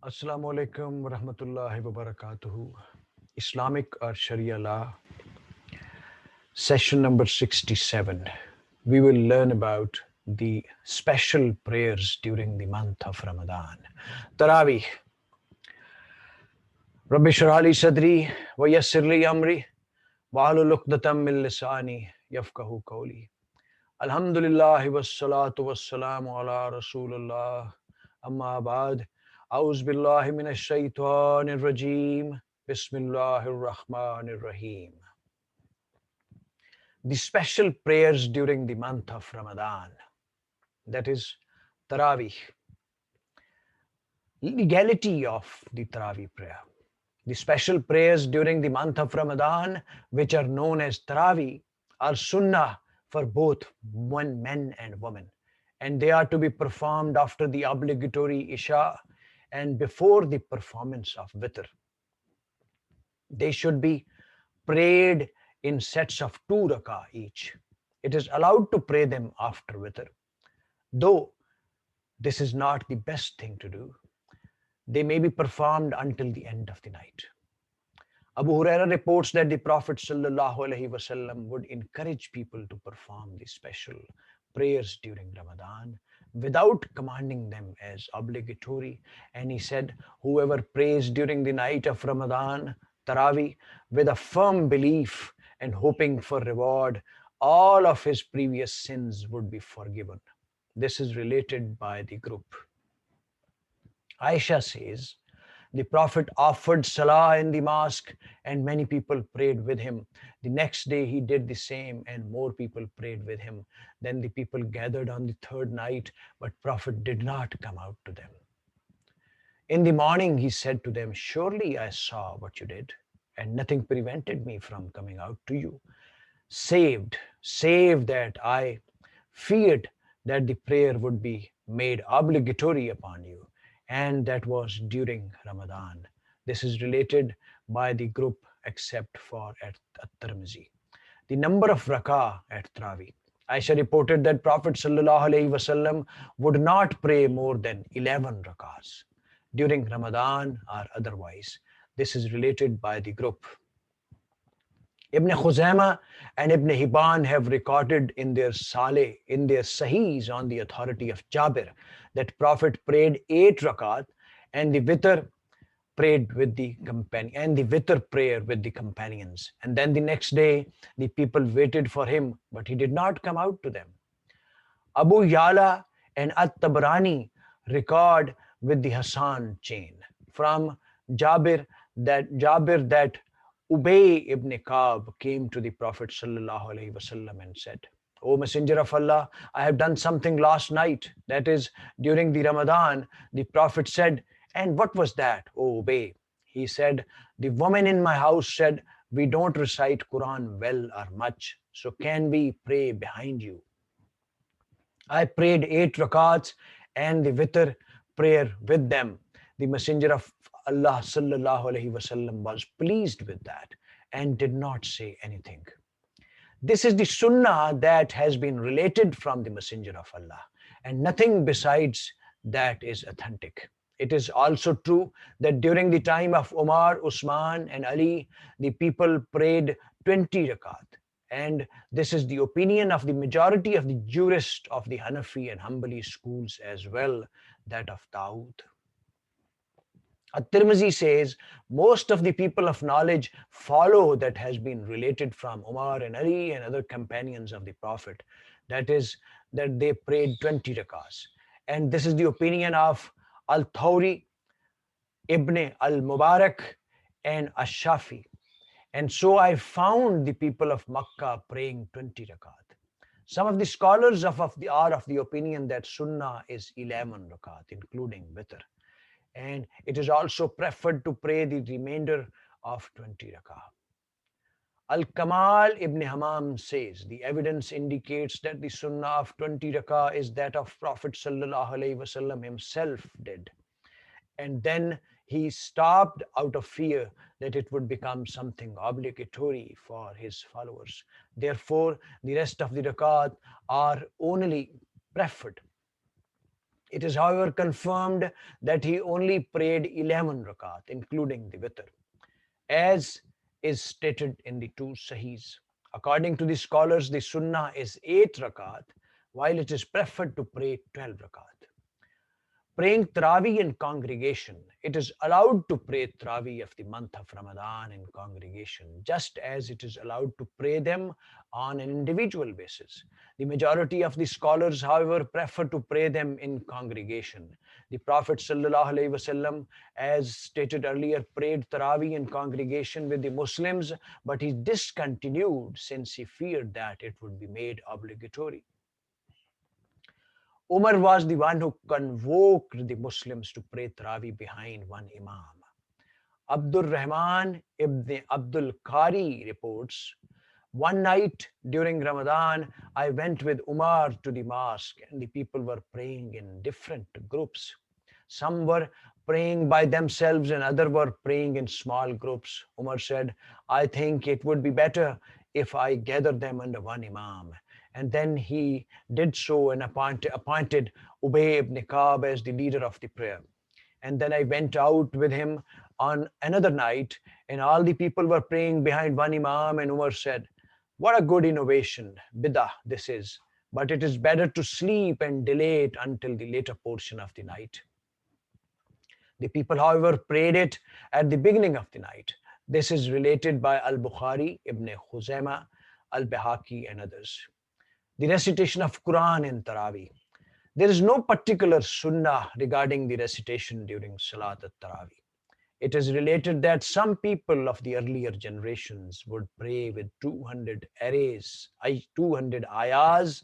Assalamu alaikum wa rahmatullahi wa barakatuhu. Islamic or Sharia law, session number 67. We will learn about the special prayers during the month of Ramadan. Taraweeh. Rabbi shrah li sadri wa yassir li amri wa hlul uqdatam min lisani yafqahu qawli. Alhamdulillah wassalatu wassalamu ala Rasulullah. Amma ba'd. A'udhu billahi minash shaitanir rajim. Bismillahir Rahmanir Rahim. The special prayers during the month of Ramadan, that is Taraweeh. Legality of the Taraweeh prayer. The special prayers during the month of Ramadan, which are known as Taraweeh, are sunnah for both men and women. And they are to be performed after the obligatory Isha and before the performance of Witr. They should be prayed in sets of 2 rakah each. It is allowed to pray them after Witr, though this is not the best thing to do. They may be performed until the end of the night. Abu Huraira reports that the Prophet ﷺ would encourage people to perform these special prayers during Ramadan without commanding them as obligatory. And he said, whoever prays during the night of Ramadan, Taraweeh, with a firm belief and hoping for reward, all of his previous sins would be forgiven. This is related by the group. Aisha says, the Prophet offered salah in the mosque and many people prayed with him. The next day he did the same and more people prayed with him. Then the people gathered on the third night, but Prophet did not come out to them. In the morning he said to them, surely I saw what you did and nothing prevented me from coming out to you. Save that I feared that the prayer would be made obligatory upon you, and that was during Ramadan. This is related by the group except for at-Tirmizi. The number of rakah at Taraweeh. Aisha reported that Prophet ﷺ would not pray more than 11 rakahs during Ramadan or otherwise. This is related by the group. Ibn Khuzaimah and Ibn Hibban have recorded in their Sahihs on the authority of Jabir that Prophet prayed 8 rakat and the witr prayer with the companions. And then the next day the people waited for him, but he did not come out to them. Abu Yala and At-Tabarani record with the Hassan chain from Jabir that Ubay ibn Ka'b came to the Prophet ﷺ and said, O Messenger of Allah, I have done something last night, that is, during the Ramadan. The Prophet said, and what was that, O Ubay? He said, the woman in my house said, we don't recite Quran well or much, so can we pray behind you? I prayed 8 rakats and the witr prayer with them. The Messenger of Allah ﷺ was pleased with that and did not say anything. This is the sunnah that has been related from the Messenger of Allah, and nothing besides that is authentic. It is also true that during the time of Umar, Usman, and Ali, the people prayed 20 rakat. And this is the opinion of the majority of the jurists of the Hanafi and Hanbali schools as well, that of Dawood. At-Tirmizi says most of the people of knowledge follow that has been related from Umar and Ali and other companions of the Prophet. That is, that they prayed 20 rakahs. And this is the opinion of Al-Thawri, Ibn al-Mubarak, and Ash-Shafi. And so I found the people of Makkah praying 20 rakat. Some of the scholars are of the opinion that Sunnah is 11 rakat, including Witr. And it is also preferred to pray the remainder of 20 rakah. Al-Kamal ibn Hammam says the evidence indicates that the sunnah of 20 rakah is that of Prophet ﷺ himself did. And then he stopped out of fear that it would become something obligatory for his followers. Therefore, the rest of the rakat are only preferred. It is, however, confirmed that he only prayed 11 rakat, including the witr, as is stated in the two Sahihs. According to the scholars, the sunnah is 8 rakat, while it is preferred to pray 12 rakat. Praying Taraweeh in congregation. It is allowed to pray Taraweeh of the month of Ramadan in congregation, just as it is allowed to pray them on an individual basis. The majority of the scholars, however, prefer to pray them in congregation. The Prophet ﷺ, as stated earlier, prayed Taraweeh in congregation with the Muslims, but he discontinued since he feared that it would be made obligatory. Umar was the one who convoked the Muslims to pray Taraweeh behind one Imam. Abdul Rahman ibn Abdul Qari reports, one night during Ramadan, I went with Umar to the mosque and the people were praying in different groups. Some were praying by themselves and others were praying in small groups. Umar said, I think it would be better if I gather them under one Imam. And then he did so and appointed Ubay ibn Ka'b as the leader of the prayer. And then I went out with him on another night, and all the people were praying behind one Imam. And Umar said, what a good innovation, bidah this is, but it is better to sleep and delay it until the later portion of the night. The people, however, prayed it at the beginning of the night. This is related by Al-Bukhari, Ibn Khuzaimah, Al-Bahaqi, and others. The recitation of Quran in Taraweeh. There is no particular sunnah regarding the recitation during Salat al-Taraweeh. It is related that some people of the earlier generations would pray with 200 arrays, 200 ayahs,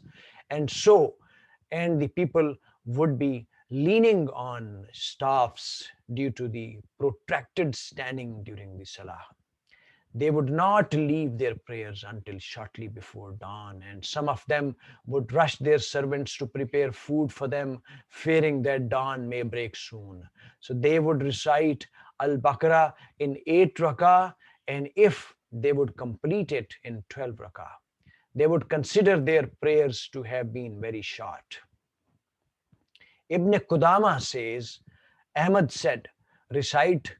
and the people would be leaning on staffs due to the protracted standing during the Salah. They would not leave their prayers until shortly before dawn, and some of them would rush their servants to prepare food for them, fearing that dawn may break soon. So they would recite Al-Baqarah in 8 rakah, and if they would complete it in 12 rakah, they would consider their prayers to have been very short. Ibn Qudama says, Ahmad said, recite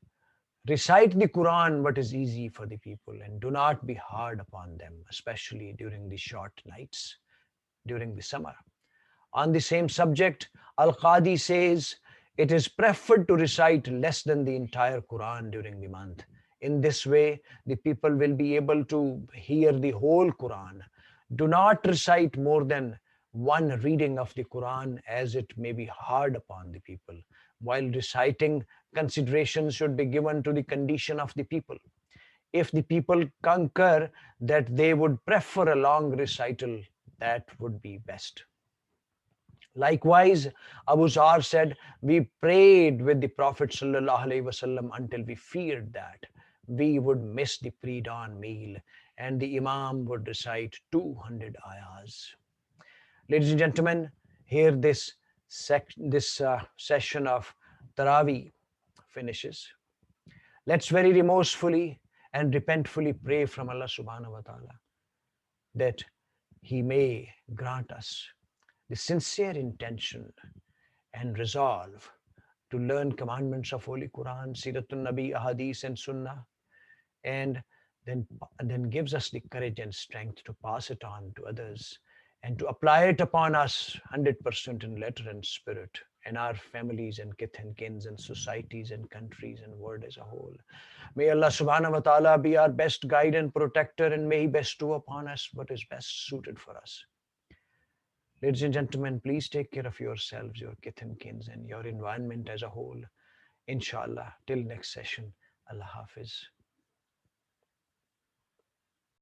the Quran what is easy for the people and do not be hard upon them, especially during the short nights during the summer. On the same subject, Al-Qadi says, it is preferred to recite less than the entire Quran during the month. In this way, the people will be able to hear the whole Quran. Do not recite more than one reading of the Quran, as it may be hard upon the people. While reciting, consideration should be given to the condition of the people. If the people concur that they would prefer a long recital, that would be best. Likewise, Abu Zar said, we prayed with the Prophet ﷺ until we feared that we would miss the pre-dawn meal and the Imam would recite 200 ayahs. Ladies and gentlemen, here this session of Taraweeh finishes. Let's very remorsefully and repentfully pray from Allah subhanahu wa ta'ala that He may grant us the sincere intention and resolve to learn commandments of Holy Quran, Siratul Nabi, Ahadith, and Sunnah, and then gives us the courage and strength to pass it on to others and to apply it upon us 100% in letter and spirit, and our families and kith and kins and societies and countries and world as a whole. May Allah subhanahu wa ta'ala be our best guide and protector, and may He bestow upon us what is best suited for us. Ladies and gentlemen, please take care of yourselves, your kith and kins, and your environment as a whole. Inshallah, till next session, Allah Hafiz.